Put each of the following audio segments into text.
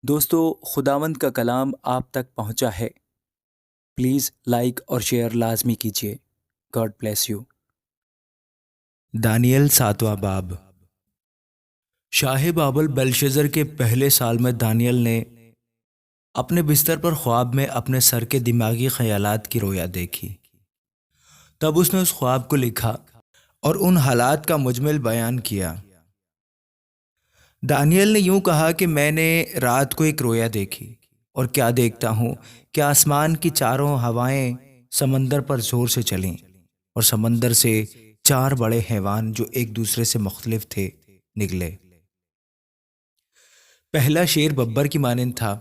دوستو، خداوند کا کلام آپ تک پہنچا ہے۔ پلیز لائک اور شیئر لازمی کیجیے۔ God bless you. دانیل 7واں باب۔ شاہ بابل بلشزر کے پہلے سال میں دانیل نے اپنے بستر پر خواب میں اپنے سر کے دماغی خیالات کی رویا دیکھی۔ تب اس نے اس خواب کو لکھا اور ان حالات کا مجمل بیان کیا۔ دانیل نے یوں کہا کہ میں نے رات کو ایک رویا دیکھی اور کیا دیکھتا ہوں کہ آسمان کی چاروں ہوائیں سمندر پر زور سے چلیں اور سمندر سے 4 بڑے حیوان جو ایک دوسرے سے مختلف تھے نکلے۔ پہلا شیر ببر کی مانند تھا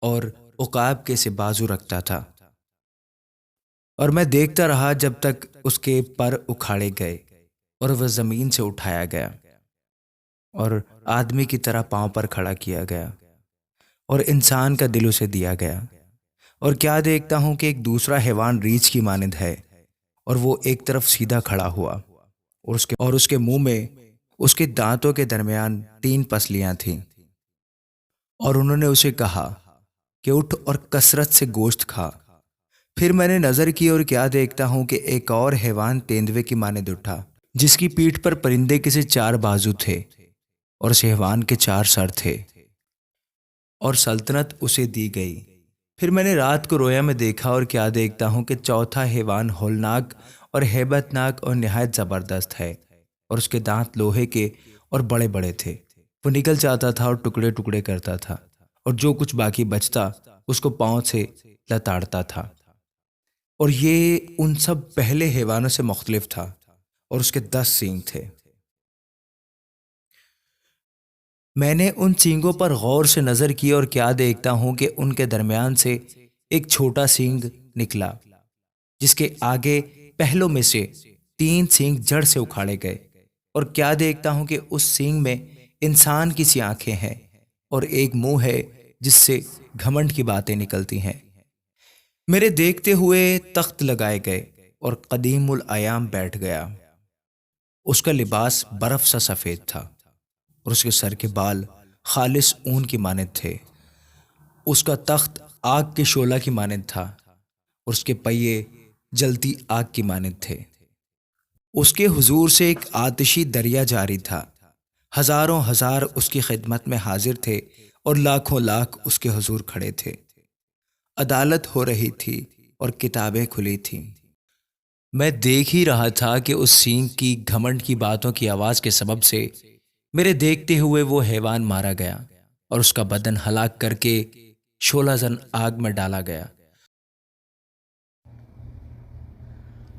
اور عقاب کے سے بازو رکھتا تھا، اور میں دیکھتا رہا جب تک اس کے پر اکھاڑے گئے اور وہ زمین سے اٹھایا گیا اور آدمی کی طرح پاؤں پر کھڑا کیا گیا اور انسان کا دل اسے دیا گیا۔ اور کیا دیکھتا ہوں کہ ایک دوسرا حیوان ریچھ کی مانند ہے، اور وہ ایک طرف سیدھا کھڑا ہوا اور اس کے منہ میں اس کے دانتوں کے درمیان 3 پسلیاں تھیں، اور انہوں نے اسے کہا کہ اٹھ اور کثرت سے گوشت کھا۔ پھر میں نے نظر کی اور کیا دیکھتا ہوں کہ ایک اور حیوان تیندوے کی مانند اٹھا، جس کی پیٹھ پر پرندے کے سے 4 بازو تھے اور اس حیوان کے 4 سر تھے، اور سلطنت اسے دی گئی۔ پھر میں نے رات کو رویا میں دیکھا اور کیا دیکھتا ہوں کہ چوتھا حیوان ہولناک اور ہیبت ناک اور نہایت زبردست ہے، اور اس کے دانت لوہے کے اور بڑے بڑے تھے۔ وہ نکل جاتا تھا اور ٹکڑے ٹکڑے کرتا تھا، اور جو کچھ باقی بچتا اس کو پاؤں سے لتاڑتا تھا، اور یہ ان سب پہلے حیوانوں سے مختلف تھا، اور اس کے 10 سینگ تھے۔ میں نے ان سینگوں پر غور سے نظر کی اور کیا دیکھتا ہوں کہ ان کے درمیان سے ایک چھوٹا سینگ نکلا، جس کے آگے پہلوں میں سے 3 سینگ جڑ سے اکھاڑے گئے، اور کیا دیکھتا ہوں کہ اس سینگ میں انسان کی سی آنکھیں ہیں اور ایک منہ ہے جس سے گھمنڈ کی باتیں نکلتی ہیں۔ میرے دیکھتے ہوئے تخت لگائے گئے اور قدیم الایام بیٹھ گیا۔ اس کا لباس برف سا سفید تھا اور اس کے سر کے بال خالص اون کی مانند تھے۔ اس کا تخت آگ کے شعلہ کی مانند تھا اور اس کے پہیے جلتی آگ کی مانند تھے۔ اس کے حضور سے ایک آتشی دریا جاری تھا، ہزاروں ہزار اس کی خدمت میں حاضر تھے اور لاکھوں لاکھ اس کے حضور کھڑے تھے۔ عدالت ہو رہی تھی اور کتابیں کھلی تھیں۔ میں دیکھ ہی رہا تھا کہ اس سینگ کی گھمنڈ کی باتوں کی آواز کے سبب سے میرے دیکھتے ہوئے وہ حیوان مارا گیا اور اس کا بدن ہلاک کر کے شعلہ زن آگ میں ڈالا گیا،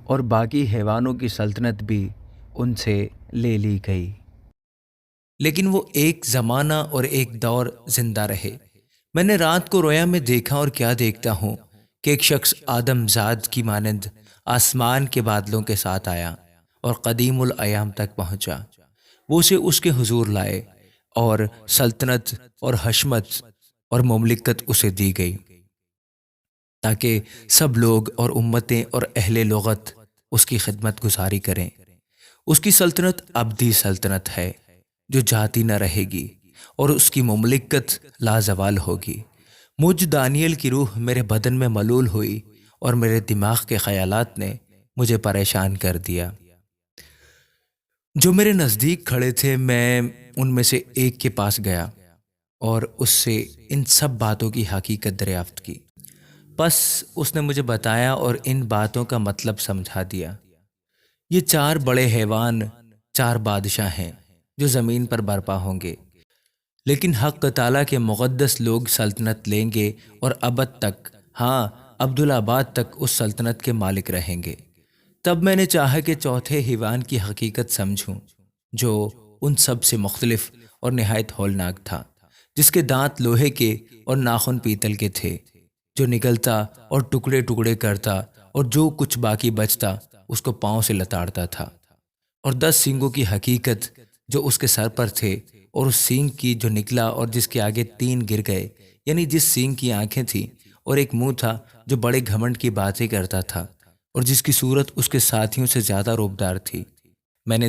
اور باقی حیوانوں کی سلطنت بھی ان سے لے لی گئی۔ لیکن وہ ایک زمانہ اور ایک دور زندہ رہے۔ میں نے رات کو رویا میں دیکھا اور کیا دیکھتا ہوں کہ ایک شخص آدم زاد کی مانند آسمان کے بادلوں کے ساتھ آیا اور قدیم الایام تک پہنچا۔ وہ اسے اس کے حضور لائے، اور سلطنت اور حشمت اور مملکت اسے دی گئی، تاکہ سب لوگ اور امتیں اور اہل لغت اس کی خدمت گزاری کریں۔ اس کی سلطنت ابدی سلطنت ہے جو جاتی نہ رہے گی، اور اس کی مملکت لازوال ہوگی۔ مجھ دانیل کی روح میرے بدن میں ملول ہوئی، اور میرے دماغ کے خیالات نے مجھے پریشان کر دیا۔ جو میرے نزدیک کھڑے تھے، میں ان میں سے ایک کے پاس گیا اور اس سے ان سب باتوں کی حقیقت دریافت کی۔ پس اس نے مجھے بتایا اور ان باتوں کا مطلب سمجھا دیا۔ یہ 4 بڑے حیوان 4 بادشاہ ہیں جو زمین پر برپا ہوں گے، لیکن حق تعالیٰ کے مقدس لوگ سلطنت لیں گے اور ابد تک، ہاں عبدالآباد تک اس سلطنت کے مالک رہیں گے۔ تب میں نے چاہا کہ چوتھے حیوان کی حقیقت سمجھوں، جو ان سب سے مختلف اور نہایت ہولناک تھا، جس کے دانت لوہے کے اور ناخن پیتل کے تھے، جو نگلتا اور ٹکڑے ٹکڑے کرتا، اور جو کچھ باقی بچتا اس کو پاؤں سے لتاڑتا تھا، اور 10 سینگوں کی حقیقت جو اس کے سر پر تھے، اور اس سینگ کی جو نکلا اور جس کے آگے 3 گر گئے، یعنی جس سینگ کی آنکھیں تھیں اور ایک منہ تھا جو بڑے گھمنڈ کی باتیں کرتا تھا، اور جس کی صورت اس کے ساتھیوں سے زیادہ روبدار تھی۔ میں نے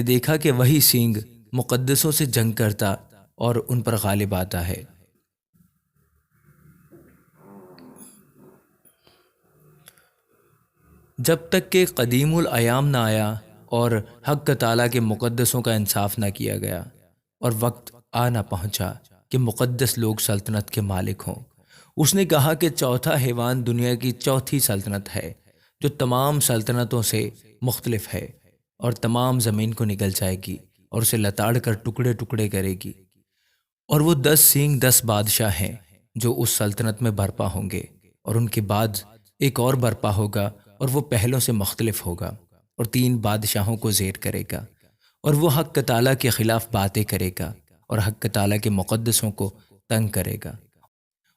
دیکھا کہ وہی سینگ مقدسوں سے جنگ کرتا اور ان پر غالب آتا ہے۔ جب تک کہ قدیم الایام نہ آیا اور حق تعالیٰ کے مقدسوں کا انصاف نہ کیا گیا، اور وقت آ نہ پہنچا کہ مقدس لوگ سلطنت کے مالک ہوں۔ اس نے کہا کہ چوتھا حیوان دنیا کی چوتھی سلطنت ہے، جو تمام سلطنتوں سے مختلف ہے، اور تمام زمین کو نگل جائے گی اور اسے لتاڑ کر ٹکڑے ٹکڑے کرے گی۔ اور وہ 10 سینگ 10 بادشاہ ہیں جو اس سلطنت میں برپا ہوں گے، اور ان کے بعد ایک اور برپا ہوگا، اور وہ پہلوں سے مختلف ہوگا، اور 3 بادشاہوں کو زیر کرے گا، اور وہ حق تعالیٰ کے خلاف باتیں کرے گا، اور حق تعالیٰ کے مقدسوں کو تنگ کرے گا،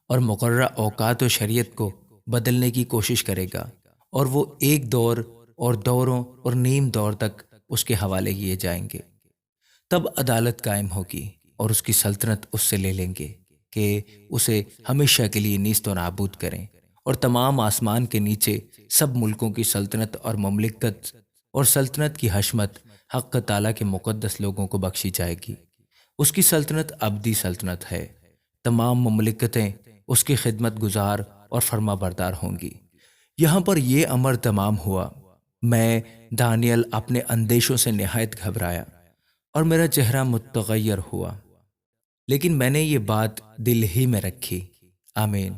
اور مقررہ اوقات و شریعت کو بدلنے کی کوشش کرے گا، اور وہ ایک دور اور دوروں اور نیم دور تک اس کے حوالے کیے جائیں گے۔ تب عدالت قائم ہوگی، اور اس کی سلطنت اس سے لے لیں گے کہ اسے ہمیشہ کے لیے نیست و نابود کریں، اور تمام آسمان کے نیچے سب ملکوں کی سلطنت اور مملکت اور سلطنت کی حشمت حق تعالیٰ کے مقدس لوگوں کو بخشی جائے گی۔ اس کی سلطنت ابدی سلطنت ہے، تمام مملکتیں اس کی خدمت گزار اور فرما بردار ہوں گی۔ یہاں پر یہ امر تمام ہوا۔ میں دانیل اپنے اندیشوں سے نہایت گھبرایا، اور میرا چہرہ متغیر ہوا، لیکن میں نے یہ بات دل ہی میں رکھی۔ آمین۔